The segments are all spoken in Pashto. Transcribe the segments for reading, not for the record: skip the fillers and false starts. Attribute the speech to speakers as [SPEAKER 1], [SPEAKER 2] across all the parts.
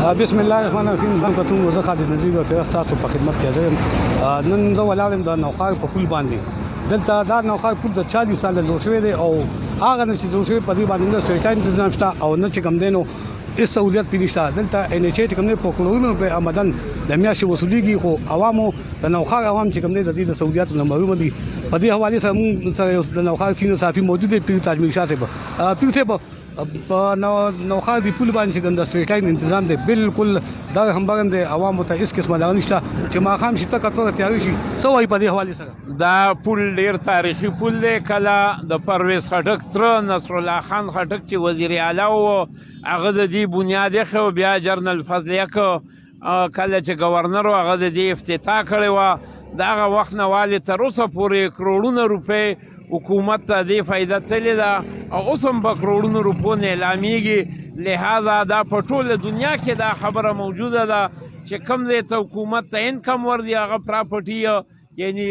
[SPEAKER 1] بسم الله الرحمن الرحیم. هم کتون وزه خالد نذیر او پیغام تاسو په خدمت کې حاضر یم. نن زه ولادم د نوخار په پل باندې. دلته دا نوخار پل د 40 سال له شوی دی او هغه نه چې شوی په دې باندې د سټای تنظیم شته او نه چې کم دینو اس سہولیت پینشته. دلته ان ایچ چې کوم نه په کلونو په آمدن د میاشي وصولیږي خو عوامو د نوخار عوام چې کوم نه د دې د سہولیت نه محروم دي. په دې حواله سره موږ سره د نوخار سینه صافي موجود دی. پیر تاجمیر شاه صاحب پیر صاحب په نوخار دی پل باندې کوم د سټای تنظیم دی بالکل دا هم باندې عوامو ته هیڅ قسمه دا نشته چې ماخام شي تک ته تیاری شي سوای په دې حواله سره.
[SPEAKER 2] دا پل ډیر تاریخي پل دی. کله د پرویز خټک تر نصر الله خان خټک چې وزیر اعلی و هغه د دې بنیاد خو بیا جنرال فضل یک کله چې گورنر هغه د دې افتتاح کړی و. دغه وخت نه والي تر اوسه پورې کروڑونه روپۍ حکومت ته دې فایده تللی ده او اوس هم په کروڑونو روپو نه اعلامېږي. لہذا دا په ټوله دنیا کې دا خبره موجوده ده چې کوم ځای ته حکومت ته انکم ورځي هغه پراپرټي یعنی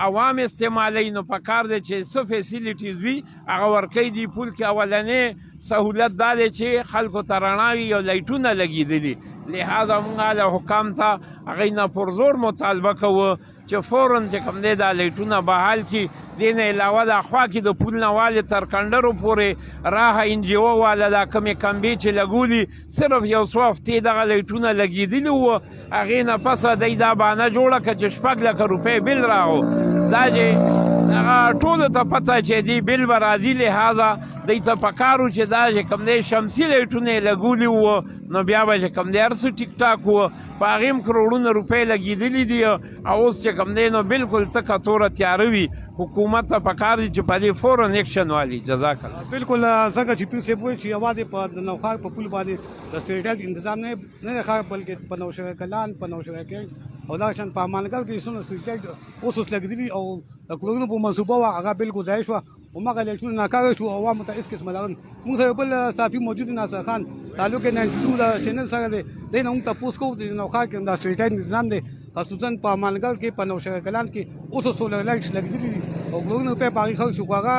[SPEAKER 2] عوام استعمالوي نو پکار دی چې څه فیسیلیټیز وي هغه ورکوي. دې پول کې اولنې سهولت دا دی چې خلکو ته رڼا وي او لایټونه لګېدلي. لہذا موږ له حکام ته هغوی نه پرزور مطالبه کوو چې فوراً چې کوم دی دا لایټونه بحال کړي. دې نه علاوه دا خوا کې د پول نه والې تر کنډرو پورې راه ان جي او والا دا کمې کمبې چې لګولي صرف یو څو هفتې دغه لایټونه لګېدلي وو. هغې نه پسه دی دا بهانه جوړه کړه چې 6 لکه روپۍ بل راغو. دا چې هغه ټولو ته پته چې دې بل به راځي. لہذا دوی ته پکار و چې دا چې کوم دی شمسي لایټونه یې لګولي وو نو بیا به چې کوم دی هر څه ټیک ټاک وو. په هغې هم کروړونه روپۍ لګېدلي دي او اوس چې کوم دی نو بالکل تکه توره تیاره وي. حکومت ته پکار دي چې په دې فوراً ایکشن والي. جزاک الله.
[SPEAKER 1] بالکل څنګه چې پیر صاحب وایي چې یوازې په نوخار په پل باندې د سټریټ تنظیم نه دی ښه بلکې په نوشهره کلان په نوشهره کې او دا شان په امانګل کې څونه سټریټ اوس لګېدلي او د کلونو په منصوبه وه هغه بالکل ځای شوه. هماغه لایټونه ناکاره شو او عوامو ته هېڅ قسمه لغن. موږ سره بل صافي موجود ناصر خان تعلق یې 92 د چینل سره دی. دی نه موږ تپوس کوو چې نوخار کې دا سټریټ نظام دی خصوصا په امانګل کې په نوشهره کلان کې اوس سولر لایټ لګېدلي دي او کلونو په باغي خلک شو هغه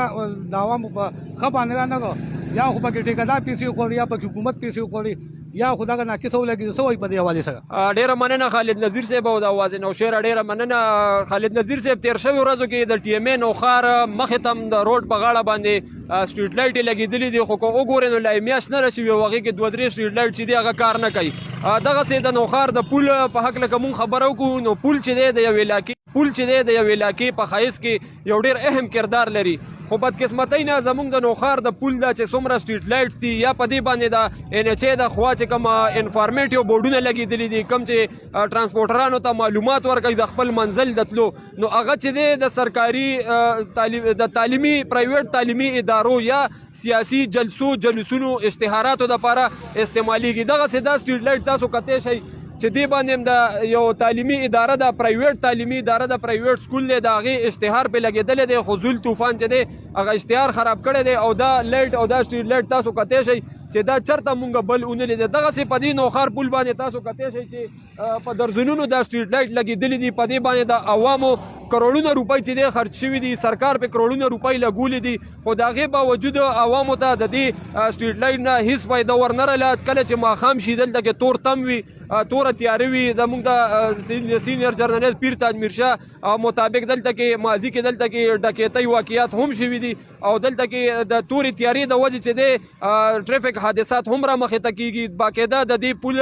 [SPEAKER 1] د عوامو په ښه باندې رانغه یا خو پکې ټیکهدار پیسې وخوړي یا پکې حکومت پیسې وخوړي یا خو دغه ناقصه ولګېده. څه وایي په دې حوالې سره؟
[SPEAKER 3] ډېره مننه خالد نظیر صاحب او د آواز نوشهره. ډېره مننه خالد نظیر صاحب. تېر شویو ورځو کې د ټي ایم اے نوخار مخې ته هم د روډ په غاړه باندې سټریټ لایټ یې لګېدلي دي خو که وګورئ نو لا یې میاشت نه رسېږي او هغې کې 2-3 سټریټ لایټ چې دي هغه کار نه کوي. دغسې د نوخار د پل په هکله که مونږ خبره وکړو نو پل چې دی د یو علاقې په ښایست کې یو ډېر اهم کردار لري. خو بدقسمتۍ نه زمونږ د نوخار د پل دا چې څومره سټریټ لایټس دي یا په دې باندې د ان ایچ اے د خوا چې کوم انفارمیټیو بورډونه لګېدلي دي کوم چې ټرانسپورټرانو ته معلومات ورکوي د خپل منزل د تلو نو هغه چې دی د سرکاري د تعلیمي پرایویټ تعلیمي ادارو یا سیاسي جلسونو اشتهاراتو دپاره استعمالیږي. دغسې دا سټریټ لایټ تاسو کتی شئ چې دې باندې هم د یو تعلیمي اداره د پرایویټ تعلیمي اداره د پرایویټ سکول دی د هغې اشتهار پرې لګېدلی دی خو زول طوفان چې دی هغه اشتهار خراب کړی دی او دا لایټ او دا سټریټ لایټ تاسو کتی شئ چې دا چرته مونږ بل ونه لیدی. دغسې په دې نوخار پل باندې تاسو کتی شئ چې په درزنونو دا سټریټ لایټ لګېدلي دي. په دې باندې د عوامو کروڑونه روپۍ چې دی خرچ شوي دي. سرکار په کروڑونه روپۍ لګولي دي خو د هغې باوجود عوامو ته د دې سټریټ لایټ نه هېڅ فایده ورنرله. کله چې ماښام شي دلته کې تور تم وي توره تیاره وي. زموږ د سینیر جرنالیست پیر تاجمیر شاه مطابق دلته کې ماضي کې دلته کې ډکیتۍ واقعات هم شوي دي او دلته کې د تورې تیارې د وجې چې دی ټریفک حادثات هم رامخې ته کېږي. باقاعده د دې پل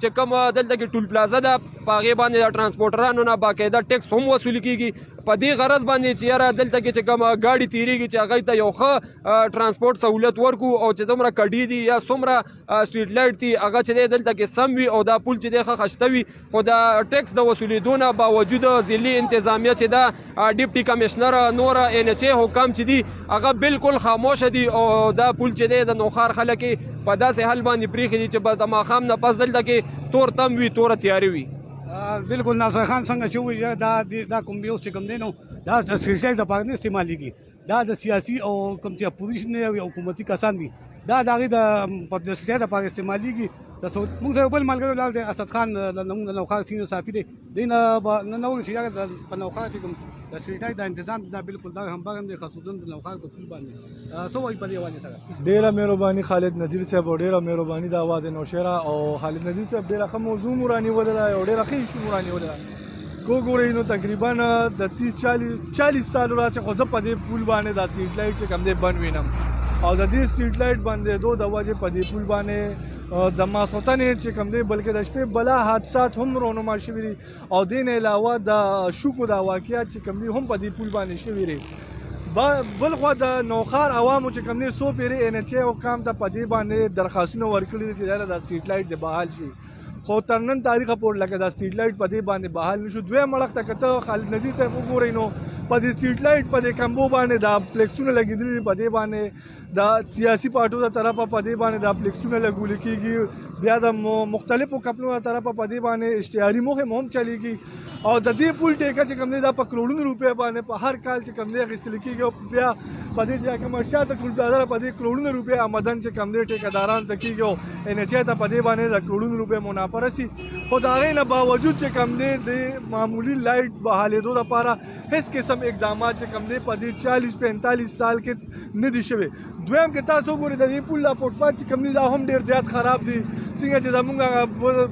[SPEAKER 3] چې کوم دلته کې ټول پلازه ده په هغې باندې د ټرانسپورټرانو نه باقاعده ټیکس هم وصول کېږي په دې غرض باندې چې یاره دلته کې چې کوم ګاډي تېرېږي چې هغوی ته یو ښه ټرانسپورټ سهولت ورکړو او چې دومره کډې دي یا څومره سټریټ لایټ دي هغه چې دی دلته کې سم وي او دا پل چې دی ښه خشته وي. خو د ټیکس د وصولېدو نه باوجود ضلعي انتظامیه چې دا ډیپټي کمیشنر نور ان ایچ اے حکام چې دي هغه بالکل خاموشه دي او دا پل چې دی د نوخار خلک په داسې حل باندې پرېښي دي چې د ماښام نه پس دلته کې تور تم وي توره تیارې وي.
[SPEAKER 1] بالکل ناصر خان څنګه چې وایي دا کوم اوس چې کوم دی نو دا د سټریټ لایټ دپاره نه استعمالېږي. دا د سیاسي او کوم چې اپوزیشن یا حکومتي کسان دي دا د هغې د پبلسټۍ دپاره استعمالېږي. موږ سره بل ملګری ولاړ دی اسد خان د نوخار سینیور صافي دی. دی نه به نه وایو چې په نوخار کې کوم د سټریټ د تنظیم دا بالکل دا هم باغم دي خصوصا د نوخار په پل باندې سو وای په دی حواله سره
[SPEAKER 4] ډیره مهرباني خالد نذیر صاحب ډیره مهرباني د आवाज نوشهرا او خالد نذیر صاحب ډیره ښه موضوع مورانی ولله او ډیره ښه شی مورانی ولله کو ګورې نو تقریبا د 30 سال راځي خو زه په دې پول باندې د سټریټ لایټ چې کم دی بند وینم او د دې سټریټ لایټ باندې دوه د وجه په دې پول باندې د ماسوتنې چې کم دی بلکې د شپې بلا حادثات هم رونما شوي دي او دین علاوه د شوکو د واقعیات چې کم دی هم په دې پول باندې شوي دي بل خو د نوخار عوامو چې کم دی سو پیری ان ایچ او کام ته په دې باندې درخواستونه ورکړي چې دا د سټریټ لایټ د بحال شي خو تر نن تاریخ پورې لکه د سټریټ لایټ په دې باندې بحال نشو دوی مړخ ته کته خالد نذیر ته وګورئ نو په دې سټریټ لایټ په دې کمبو باندې د فلیکسونه لګیدلي په دې باندې د سیاسي پارټو د طرفه په دې باندې د فلیکسونه لګول کېږي بیا د مختلفو کپلو د طرفه په دې باندې اشتهاري مهم هم چلیږي او د دې پول ټیکه چې کوم دی دا په کروڑونو روپیا باندې په هر کال چې کوم دی اخیستل کېږي او بیا په دې ځای کې مرشاته ټولدار په دې کروڑونو روپیا آمدن چې کوم دی ټیکداران ته کېږي او ان ایچ ته په دې باندې د کروڑونو روپیا منافع رسي خو د هغې نه باوجود چې کوم دی د معمولی لایټ بحالېدو لپاره هیڅ قسم اقدامات چې کوم دی په دې 40-45 سال کې نه دي شوي دویم کې تاسو وګورئ د دې پول لا فوټپاث چې کوم دی دا هم ډېر زیات خراب دي څنګه چې زمونږ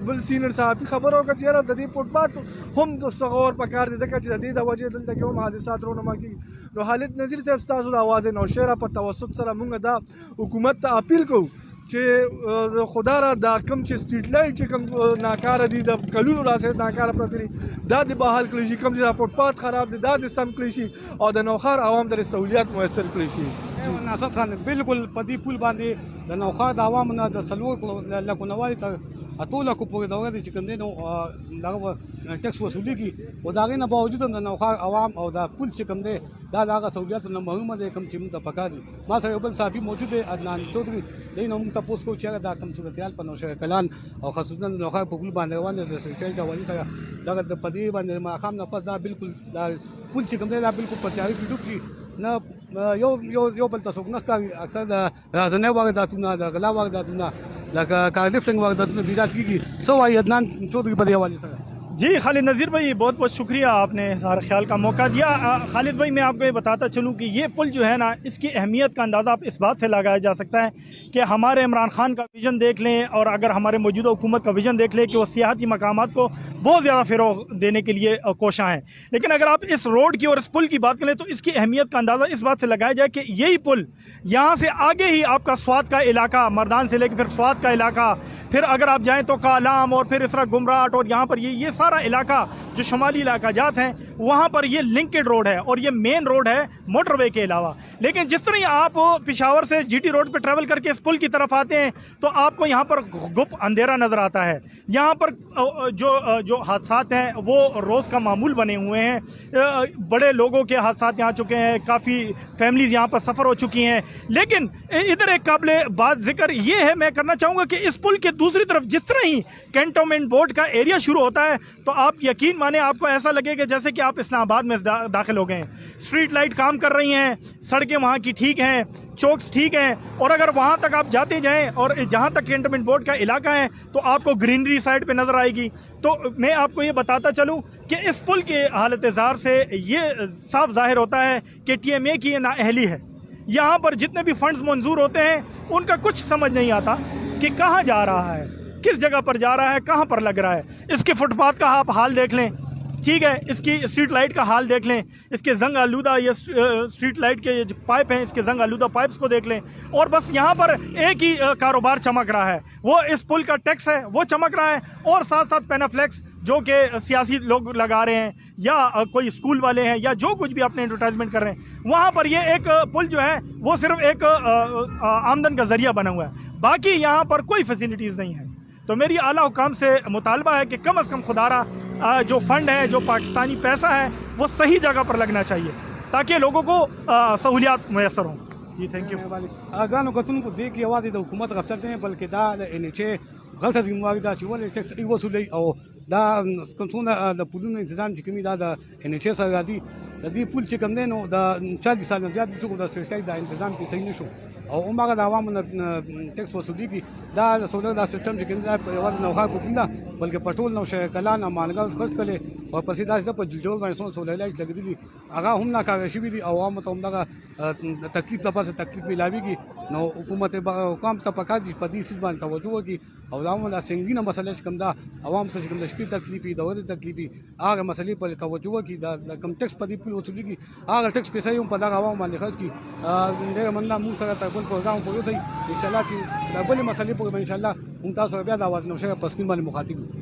[SPEAKER 4] بل سینیئر صحافي خبره وکړه چې یاره د دې فوټپاث هم د څغور په کار دی ځکه چې د دې د وجې دلته کې هم حادثات رونما کېږي نو خالد نذیر صاحب ستاسو د آواز نوشهره په توسط سره مونږ دا حکومت ته اپیل کوو چې خدا را دا کم چې سټریټ لایټ چې کم ناکاره دي د کلونو راځي ناکاره پراته دي دا د بحال کړی شي کم چې دا فوټپاث خراب دي دا د سم کړی شي او د نوخار عوام ته سہولیات میسر کړی شي
[SPEAKER 1] ناصر خان بالکل په دې پول باندې د نوخار د عوامو نه د څلور لکو نوالي ته اتو لکو پورې دغه دي چې کوم دی نو دغه ټیکس وصولېږي او د هغې نه باوجود هم د نوخار عوام او دا پول چې کوم دی دا د هغه سہولیاتو نه محرومه دی کوم چې موږ ته پکار دي ما سره یو بل صحافي موجود دی عدنان چودھري دی نو موږ تپوس کوو چې هغه دا کوم صورتحال په نوشهره کلان او خصوصا د نوخار په پول باندې روان دی د سټریټ د والي سره دغه د په دې باندې ماښام نه پس دا بالکل دا پول چې کوم دی دا بالکل په تیاري کې ډوب شي نه یو بل ته څوک نه ښکاري اکثر د رازنۍ وارداتونه د غلا وارداتونه لکه کارلفټنګ وارداتونه بیرات کېږي څه وایي عدنان چودھري په دې حوالې سره
[SPEAKER 5] जी खालिद नज़ीर भाई बहुत बहुत शुक्रिया आपने सारा ख्याल का मौका दिया खालिद भाई मैं आपको ये बताता चलूँ कि ये पुल जो है ना इसकी अहमियत का अंदाज़ा आप इस बात से लगाया जा सकता है कि हमारे इमरान खान का विज़न देख लें और अगर हमारे मौजूदा हुकूमत का विज़न देख लें कि वो सियाहती मकामात को बहुत ज़्यादा फ़रोग़ देने के लिए कोशां हैं लेकिन अगर आप इस रोड की और इस पुल की बात करें तो इसकी अहमियत का अंदाज़ा इस बात से लगाया जाए कि यही पुल यहाँ से आगे ही आपका स्वात का इलाका मर्दान से लेकर फिर स्वात का इलाका फिर अगर आप जाएँ तो कालाम और फिर इस तरह गुमराट और यहाँ पर ये सारा इलाका जो शुमाली इलाका जात हैं वहाँ पर ये लिंकेड रोड है और ये मेन रोड है मोटरवे के अलावा लेकिन जिस तरह आप पेशावर से जीटी रोड पर ट्रैवल करके इस पुल की तरफ आते हैं तो आपको यहाँ पर गुप अंधेरा नज़र आता है यहाँ पर जो हादसात हैं वो रोज़ का मामूल बने हुए हैं बड़े लोगों के हादसात यहाँ चुके हैं काफ़ी फैमिलीज़ यहाँ पर सफ़र हो चुकी हैं लेकिन इधर एक काबिल बात जिक्र ये है मैं करना चाहूँगा कि इस पुल के दूसरी तरफ जिस तरह ही कैंटोनमेंट बोर्ड का एरिया शुरू होता है तो आप यकीन माने आपको ऐसा लगेगा जैसे कि आप इस्लामाबाद में दाखिल हो गए हैं स्ट्रीट लाइट काम कर रही हैं सड़कें वहाँ की ठीक हैं चौक्स ठीक हैं और अगर वहाँ तक आप जाते जाएं और जहाँ तक कैंटोनमेंट बोर्ड का इलाका है तो आपको ग्रीनरी साइड पे नज़र आएगी तो मैं आपको ये बताता चलूँ कि इस पुल के हालत ज़ार से ये साफ जाहिर होता है कि TMA की ये नाअहली है यहाँ पर जितने भी फंड्स मंजूर होते हैं उनका कुछ समझ नहीं आता कि कहाँ जा रहा है किस जगह पर जा रहा है कहाँ पर लग रहा है इसके फुटपाथ का आप हाल देख लें ठीक है इसकी स्ट्रीट लाइट का हाल देख लें इसके जंग आलूदा ये स्ट्रीट लाइट के जो पाइप हैं इसके जंग आलूदा पाइप्स को देख लें और बस यहाँ पर एक ही कारोबार चमक रहा है वो इस पुल का टैक्स है वो चमक रहा है और साथ साथ पेनाफ्लेक्स जो कि सियासी लोग लगा रहे हैं या कोई स्कूल वाले हैं या जो कुछ भी अपने एडवर्टाइजमेंट कर रहे हैं वहाँ पर ये एक पुल जो है वो सिर्फ एक आमदन का ज़रिया बना हुआ है बाकी यहाँ पर कोई फैसिलिटीज़ नहीं है तो मेरी आला हुकाम से मुतालबा है कि कम से कम खुदारा जो फंड है जो पाकिस्तानी पैसा है वो सही जगह पर लगना चाहिए ताकि लोगों को सहूलियात मैसर हों जी थैंक यू
[SPEAKER 1] ګانو کتونکو دې کې یوازې د حکومت غفلت نه بلکې دا د NHA غلطه ذمہواري ده چې ولې ټیکس وصولوي او دا کوم څونه د پولونو انتظام چې کومي دا د NHA سره راځي د دې پول چې کوم دی نو د 40 سال نه زیات څوک د سټریټ د تنظیم کې صحیح نشو او هماغه د عوامو نه ټیکس وصولیږي دا د سولر دا سیستم چې کوم دا په یوازې نوښت حکومت نه بلکې په ټول نوشهره کلان او مالګر خرڅ کړي او پسې دا چې په جوړ باندې سولر لایټ لګېدلي هغه هم ناکاره شوي دي او عوامو ته هم دغه تکلیف ته پسې تکلیف میلاویږي نو حکومت حکام ته پکار دي په دې سیس باندې توجه وکړي او دا هم دا سنګینه مسله چې کوم دا عوام ته چې کوم د شپې تکلیف وي د ورځې تکلیف وي هغه مسلې پرې توجه وکړي دا کوم ټیکس په دې پول وصولیږي هغه ټیکس پیسې هم په دغه عوام باندې خرڅ کړي ډېر مننه موږ سره تر بل پروګرام پورې اوسئ انشاءالله چې دا بلې مسلې پورې به انشاءالله موږ تاسو بیا د اواز نوشهره په سکرین باندې مخاطب یو